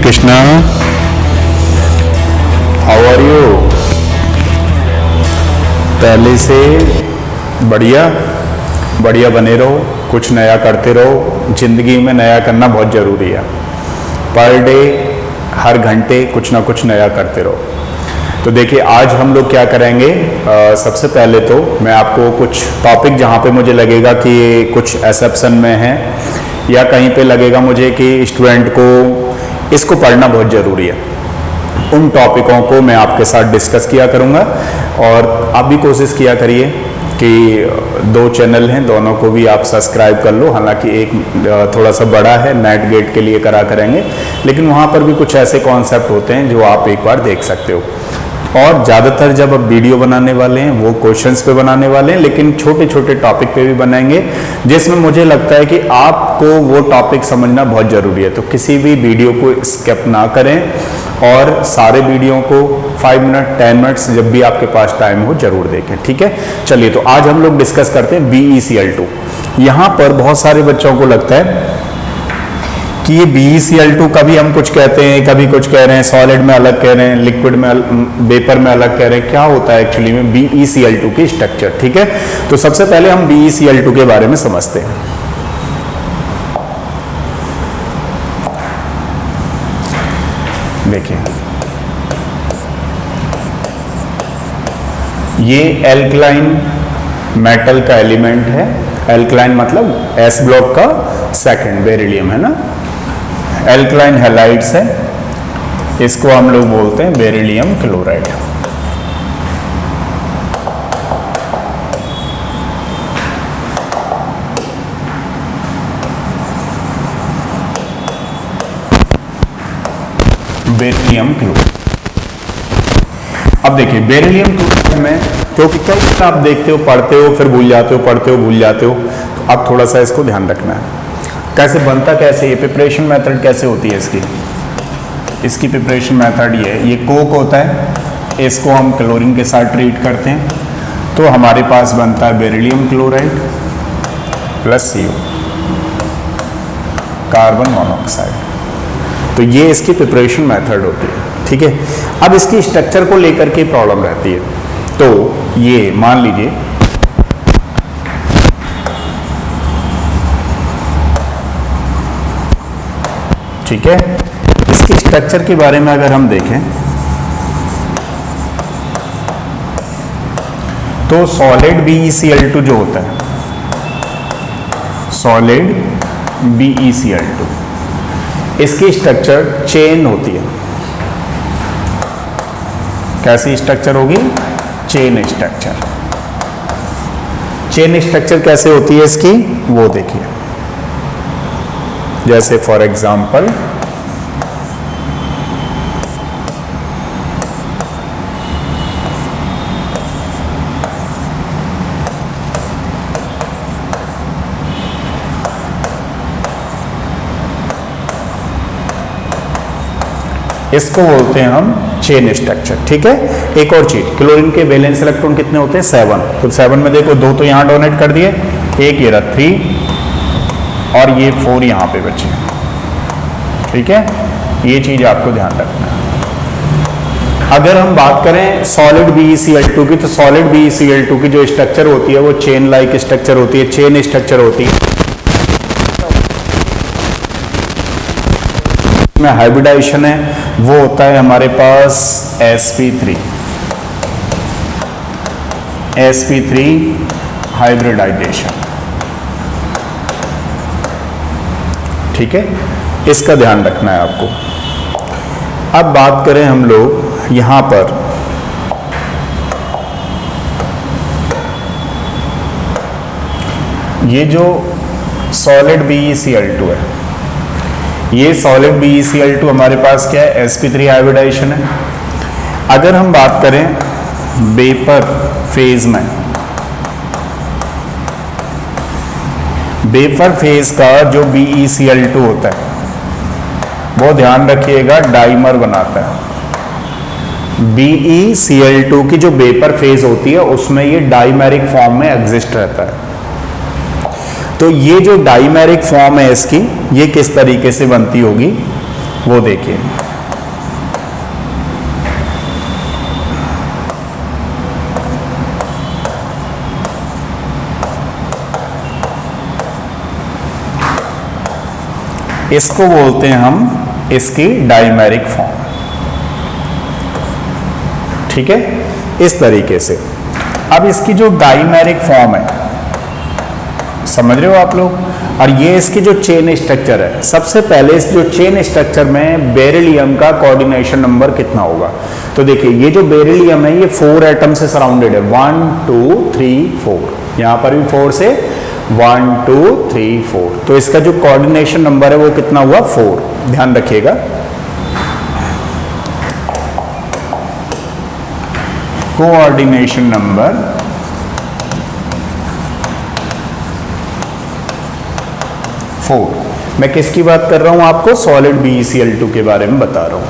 Krishna, how are you? पहले से बढ़िया बढ़िया बने रहो, कुछ नया करते रहो। जिंदगी में नया करना बहुत ज़रूरी है। पर डे हर घंटे कुछ ना कुछ नया करते रहो। तो देखिए आज हम लोग क्या करेंगे। सबसे पहले तो मैं आपको कुछ टॉपिक जहाँ पे मुझे लगेगा कि ये कुछ एक्सेप्शन में है या कहीं पे लगेगा मुझे कि स्टूडेंट को इसको पढ़ना बहुत ज़रूरी है, उन टॉपिकों को मैं आपके साथ डिस्कस किया करूँगा। और आप भी कोशिश किया करिए कि 2 चैनल हैं, दोनों को भी आप सब्सक्राइब कर लो। हालांकि एक थोड़ा सा बड़ा है, नेट गेट के लिए करा करेंगे, लेकिन वहाँ पर भी कुछ ऐसे कॉन्सेप्ट होते हैं जो आप एक बार देख सकते हो। और ज़्यादातर जब अब वीडियो बनाने वाले हैं वो क्वेश्चंस पे बनाने वाले हैं, लेकिन छोटे छोटे टॉपिक पे भी बनाएंगे जिसमें मुझे लगता है कि आपको वो टॉपिक समझना बहुत ज़रूरी है। तो किसी भी वीडियो को स्किप ना करें और सारे वीडियो को 5 मिनट 10 मिनट्स जब भी आपके पास टाइम हो जरूर देखें, ठीक है। चलिए तो आज हम लोग डिस्कस करते हैं BeCl2। यहाँ पर बहुत सारे बच्चों को लगता है कि ये BeCl2 कभी हम कुछ कहते हैं, कभी कुछ कह रहे हैं, सॉलिड में अलग कह रहे हैं, लिक्विड में वेपर में अलग कह रहे हैं। क्या होता है एक्चुअली में BeCl2 की स्ट्रक्चर, ठीक है। तो सबसे पहले हम BeCl2 के बारे में समझते हैं। देखिए ये एल्कलाइन मेटल का एलिमेंट है। एल्कलाइन मतलब S ब्लॉक का सेकंड बेरिलियम है ना। एल्कलाइन हैलाइड्स है, इसको हम लोग बोलते हैं बेरिलियम क्लोराइड। Beryllium chloride. अब देखिए बेरिलियम क्लोराइड में क्योंकि कई बार आप देखते हो, पढ़ते हो, फिर भूल जाते हो, पढ़ते हो, भूल जाते हो, तो अब थोड़ा सा इसको ध्यान रखना है। कैसे बनता, कैसे, ये प्रिपरेशन मेथड कैसे होती है इसकी प्रिपरेशन मेथड ये कोक होता है, इसको हम क्लोरीन के साथ ट्रीट करते हैं तो हमारे पास बनता है beryllium chloride plus CO, carbon monoxide. तो ये इसकी प्रिपरेशन मेथड होती है, ठीक है। अब इसकी स्ट्रक्चर को लेकर के प्रॉब्लम रहती है। तो ये मान लीजिए ठीक है, इसकी स्ट्रक्चर के बारे में अगर हम देखें तो सॉलिड BeCl2 जो होता है, सॉलिड BeCl2, इसकी स्ट्रक्चर चेन होती है। कैसी स्ट्रक्चर होगी? Chain structure. चेन स्ट्रक्चर कैसे होती है इसकी वो देखिए। जैसे फॉर एग्जाम्पल इसको बोलते हैं हम चेन स्ट्रक्चर, ठीक है। एक और चीज, क्लोरीन के वैलेंस इलेक्ट्रॉन कितने होते हैं? 7। तो 7 में देखो 2 तो यहां डोनेट कर दिए, एक ये रहा 3 और ये 4 यहां पे बचे, ठीक है। ये चीज आपको ध्यान रखना है। अगर हम बात करें सॉलिड BeCl2 की, तो सॉलिड BeCl2 की जो स्ट्रक्चर होती है वो चेन लाइक स्ट्रक्चर होती है, चेन स्ट्रक्चर होती है। में हाइब्रिडाइजेशन है वो होता है हमारे पास sp3 हाइब्रिडाइजेशन, ठीक है। इसका ध्यान रखना है आपको। अब बात करें हम लोग यहां पर ये जो सॉलिड BeCl2 है, ये सॉलिड BeCl2 हमारे पास क्या है? sp3 हाइब्रिडाइजेशन है। अगर हम बात करें वेपर फेज में, वेपर फेज का जो BeCl2 होता है वो ध्यान रखिएगा डाइमर बनाता है। BeCl2 की जो वेपर फेज होती है उसमें ये डाइमेरिक फॉर्म में एग्जिस्ट रहता है। तो ये जो डाइमेरिक फॉर्म है इसकी, ये किस तरीके से बनती होगी, वो देखिए। इसको बोलते हैं हम इसकी डाइमेरिक फॉर्म, ठीक है, इस तरीके से। अब इसकी जो डाइमेरिक फॉर्म है, समझ रहे हो आप लोग, और ये इसकी जो चेन स्ट्रक्चर है, सबसे पहले इस जो चेन स्ट्रक्चर में बेरिलियम का कोऑर्डिनेशन नंबर कितना होगा। तो देखिए ये जो बेरिलियम है ये 4 एटम से सराउंडेड है, 1 2 3 4, यहां पर भी 4 से 1 2 3 4, तो इसका जो कोऑर्डिनेशन नंबर है वो कितना हुआ 4, ध्यान रखिएगा। Coordination number 4। मैं किसकी बात कर रहा हूं, आपको सॉलिड BeCl2 के बारे में बता रहा हूं।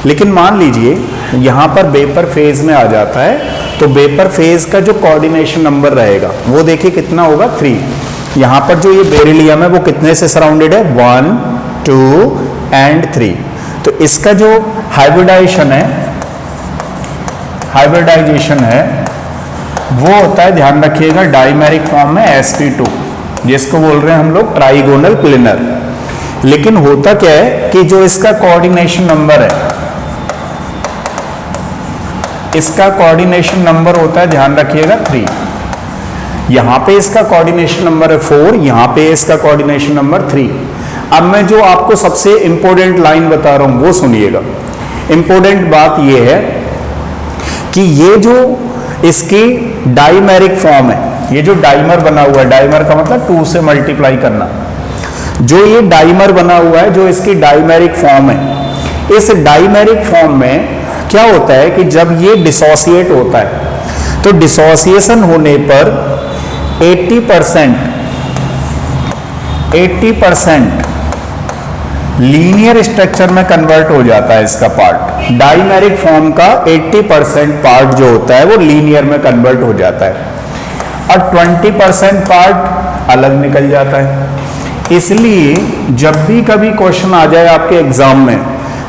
लेकिन मान लीजिए यहां पर वेपर फेज में आ जाता है, तो वेपर फेज का जो कोऑर्डिनेशन नंबर रहेगा वो देखिए कितना होगा 3। यहां पर जो ये बेरिलियम है वो कितने से सराउंडेड है, 1 2 एंड 3। तो इसका जो हाइब्रिडाइजेशन है वो होता है, ध्यान रखिएगा, डाइमेरिक फॉर्म में sp2, जिसको बोल रहे हैं हम लोग ट्राइगोनल प्लेनर। लेकिन होता क्या है कि जो इसका कोऑर्डिनेशन नंबर है, इसका कोऑर्डिनेशन नंबर होता है, ध्यान रखिएगा 3। यहां पे इसका कोऑर्डिनेशन नंबर है 4, यहां पे इसका कोऑर्डिनेशन नंबर 3। अब मैं जो आपको सबसे इंपॉर्टेंट लाइन बता रहा हूं वो सुनिएगा। इंपॉर्टेंट बात यह है कि ये जो इसकी डाइमेरिक फॉर्म है, ये जो डाइमर बना हुआ है, डाइमर का मतलब 2 से मल्टीप्लाई करना, जो ये डाइमर बना हुआ है, जो इसकी डाइमेरिक फॉर्म है, इस डाइमेरिक फॉर्म में क्या होता है कि जब ये डिसोसिएट होता है तो डिसोसिएशन होने पर 80% लीनियर स्ट्रक्चर में कन्वर्ट हो जाता है इसका पार्ट। डाइमेरिक फॉर्म का 80% पार्ट जो होता है वो लीनियर में कन्वर्ट हो जाता है और 20% पार्ट अलग निकल जाता है। इसलिए जब भी कभी क्वेश्चन आ जाए आपके एग्जाम में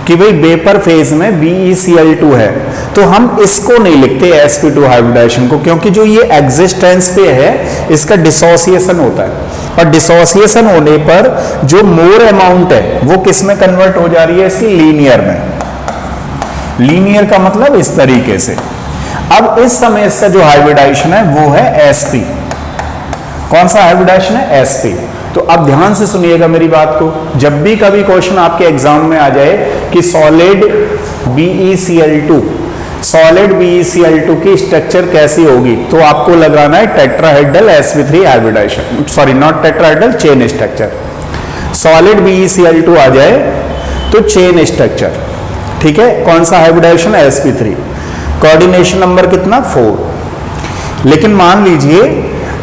कि भाई वेपर फेज में BeCl2 है, तो हम इसको नहीं लिखते sp2 हाइब्रिडाइजेशन को, क्योंकि जो ये एग्जिस्टेंस पे है इसका डिसोसिएशन होता है, और डिसोसिएशन होने पर जो मोर अमाउंट है वो किस में कन्वर्ट हो जा रही है, इसकी लीनियर में। लीनियर का मतलब इस तरीके से। अब इस समय इसका जो हाइब्रिडाइजेशन है वो है sp। कौन सा हाइब्रिडाइजेशन है, sp। तो अब ध्यान से सुनिएगा मेरी बात को, जब भी कभी क्वेश्चन आपके एग्जाम में आ जाए कि सॉलिड BeCl2 की स्ट्रक्चर कैसी होगी, तो आपको लगाना है tetrahedral sp3 hybridization, sorry not tetrahedral, chain structure. Solid BeCl2 आ जाए तो चेन स्ट्रक्चर, ठीक है, कौन सा हाइब्रिडाइजेशन, sp3, कोऑर्डिनेशन नंबर कितना 4। लेकिन मान लीजिए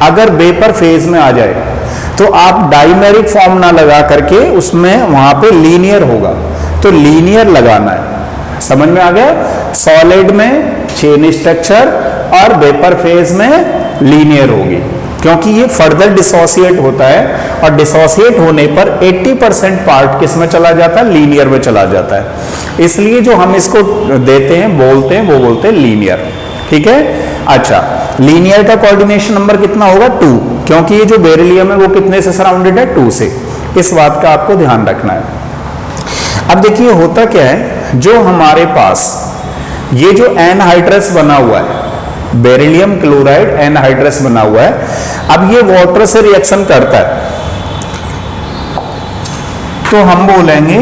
अगर वेपर फेज में आ जाए तो आप डाइमेरिक फॉर्म ना लगा करके उसमें वहां पे लीनियर होगा, तो लीनियर लगाना है। समझ में आ गया, सॉलिड में चेन स्ट्रक्चर और वेपर फेज में लीनियर होगी, क्योंकि ये फर्दर डिसोसिएट होता है और डिसोसिएट होने पर 80% पार्ट किस में चला जाता है, लीनियर में चला जाता है। इसलिए जो हम इसको देते हैं बोलते हैं वो बोलते हैं लीनियर, ठीक है। अच्छा, लीनियर का कोऑर्डिनेशन नंबर कितना होगा 2, क्योंकि ये जो बेरिलियम है वो कितने से सराउंडेड है, 2 से। इस बात का आपको ध्यान रखना है। अब देखिए होता क्या है, जो हमारे पास ये जो एनहाइड्रस बना हुआ है, बेरिलियम क्लोराइड एनहाइड्रस बना हुआ है, अब ये वाटर से रिएक्शन करता है, तो हम बोलेंगे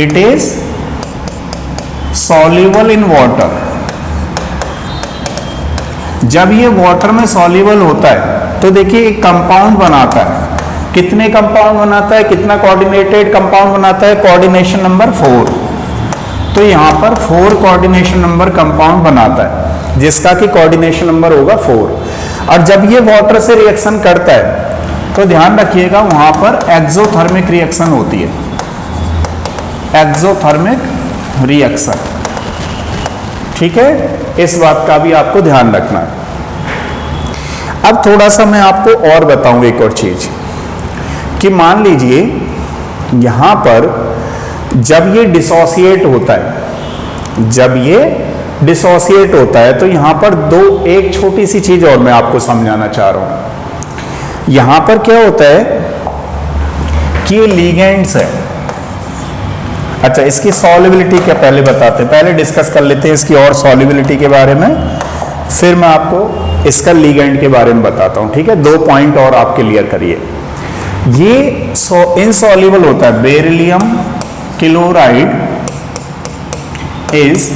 it is soluble in water. जब ये वाटर में सॉल्युबल होता है तो देखिए एक कंपाउंड बनाता है, कितने कंपाउंड बनाता है, कितना कोऑर्डिनेटेड कंपाउंड बनाता है, कोऑर्डिनेशन नंबर 4। तो यहां पर 4 कोऑर्डिनेशन नंबर कंपाउंड बनाता है, जिसका कि कोऑर्डिनेशन नंबर होगा 4। और जब ये वाटर से रिएक्शन करता है तो ध्यान रखिएगा वहां पर एक्सोथर्मिक रिएक्शन होती है, एक्सोथर्मिक रिएक्शन, ठीक है। इस बात का भी आपको ध्यान रखना है। अब थोड़ा सा मैं आपको और बताऊं एक और चीज, कि मान लीजिए यहां पर जब ये डिसोसिएट होता है, जब ये डिसोसिएट होता है तो यहां पर एक छोटी सी चीज और मैं आपको समझाना चाह रहा हूं। यहां पर क्या होता है कि ये लिगेंड्स है। अच्छा, इसकी सॉल्युबिलिटी क्या पहले बताते हैं, पहले डिस्कस कर लेते हैं इसकी और सॉल्युबिलिटी के बारे में, फिर मैं आपको इसका लिगेंड के बारे में बताता हूं। ठीक है, 2 पॉइंट और आप क्लियर करिए। ये इनसॉल्युबल होता है, beryllium chloride is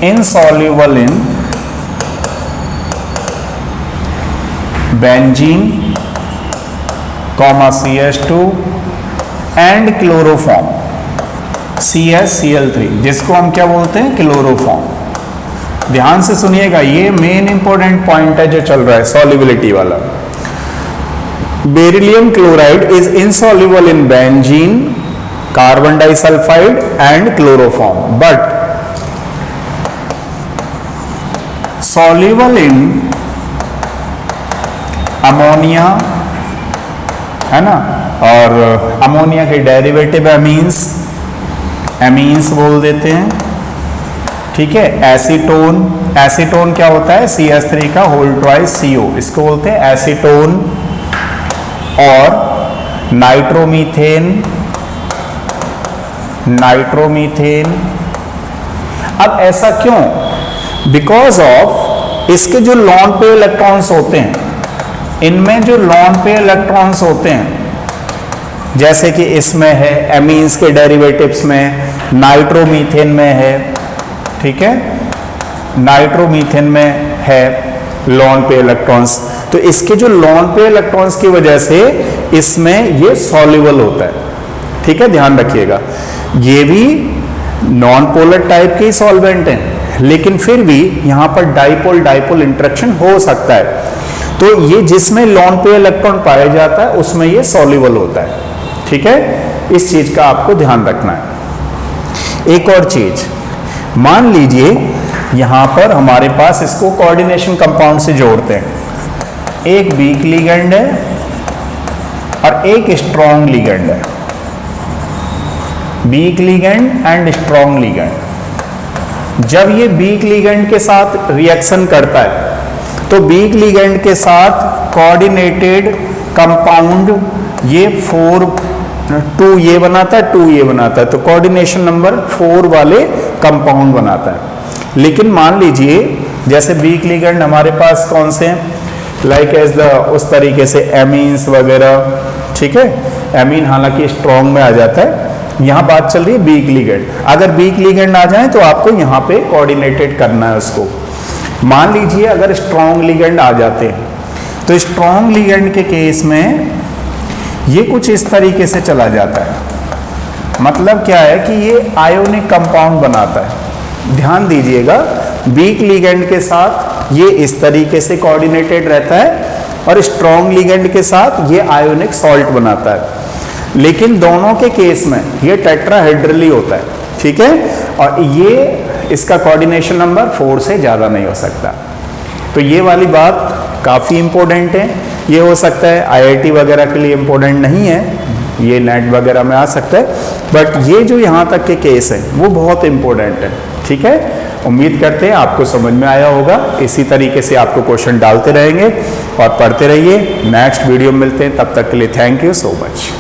insoluble in benzene, CH2 and chloroform CaCl3, जिसको हम क्या बोलते हैं, क्लोरोफॉर्म। ध्यान से सुनिएगा, ये मेन इंपॉर्टेंट पॉइंट है जो चल रहा है सॉल्युबिलिटी वाला। Beryllium chloride is insoluble in benzene, carbon disulphide and chloroform, but soluble in ammonia, है ना, और अमोनिया के डेरिवेटिव एमीन्स, एमीन्स बोल देते हैं। ठीक है, एसीटोन, एसीटोन क्या होता है, CH3 का होल ट्वाइस CO, इसको बोलते हैं एसीटोन। और नाइट्रोमीथेन, नाइट्रोमीथेन। अब ऐसा क्यों, बिकॉज ऑफ इसके जो लॉन पेयर इलेक्ट्रॉन्स होते हैं, इनमें जो लॉन पेयर इलेक्ट्रॉन्स होते हैं, जैसे कि इसमें है एमीन्स के डेरिवेटिव्स में, नाइट्रोमीथेन में है, ठीक है, नाइट्रोमीथेन में है लॉन पेयर इलेक्ट्रॉन्स, तो इसके जो लॉन पेयर इलेक्ट्रॉन्स की वजह से इसमें ये सॉल्युबल होता है। ठीक है, ध्यान रखिएगा, ये भी नॉन पोलर टाइप के सॉल्वेंट हैं, लेकिन फिर भी यहां पर डाइपोल डाइपोल इंटरेक्शन हो सकता है, तो ये जिसमें लॉन पेयर इलेक्ट्रॉन पाया जाता है उसमें ये सॉल्युबल होता है। ठीक है, इस चीज का आपको ध्यान रखना है। एक और चीज, मान लीजिए यहां पर हमारे पास इसको कोऑर्डिनेशन कंपाउंड से जोड़ते हैं, एक वीक लिगेंड है और एक स्ट्रॉन्ग लिगेंड है, week ligand and strong ligand. जब ये वीक लिगेंड के साथ रिएक्शन करता है तो वीक लिगेंड के साथ कोऑर्डिनेटेड कंपाउंड ये 2 ये बनाता है, 2 ये बनाता है, तो कोऑर्डिनेशन नंबर 4 वाले कंपाउंड बनाता है। लेकिन मान लीजिए जैसे वीक लिगेंड हमारे पास कौन से हैं, लाइक एज द उस तरीके से एमीन्स वगैरह, ठीक है, एमीन हालांकि स्ट्रॉन्ग में आ जाता है, यहां बात चल रही है वीक लिगेंड। अगर वीक लिगेंड आ जाए तो आपको यहां पे कोऑर्डिनेटेड करना है उसको। मान लीजिए अगर स्ट्रॉन्ग लिगेंड आ जाते हैं तो स्ट्रॉन्ग लिगेंड के केस में ये कुछ इस तरीके से चला जाता है, मतलब क्या है कि ये आयोनिक कंपाउंड बनाता है। ध्यान दीजिएगा, वीक लिगेंड के साथ ये इस तरीके से कोऑर्डिनेटेड रहता है और स्ट्रॉन्ग लिगेंड के साथ ये आयोनिक सॉल्ट बनाता है, लेकिन दोनों के केस में ये टेट्राहेड्रली होता है। ठीक है, और ये इसका कोऑर्डिनेशन नंबर 4 से ज़्यादा नहीं हो सकता। तो ये वाली बात काफ़ी इंपॉर्टेंट है। ये हो सकता है IIT वगैरह के लिए इंपॉर्टेंट नहीं है, ये नेट वगैरह में आ सकता है, बट ये जो यहाँ तक के केस है वो बहुत इंपॉर्टेंट है। ठीक है, उम्मीद करते हैं आपको समझ में आया होगा। इसी तरीके से आपको क्वेश्चन डालते रहेंगे और पढ़ते रहिए। नेक्स्ट वीडियो में मिलते हैं, तब तक के लिए थैंक यू सो मच।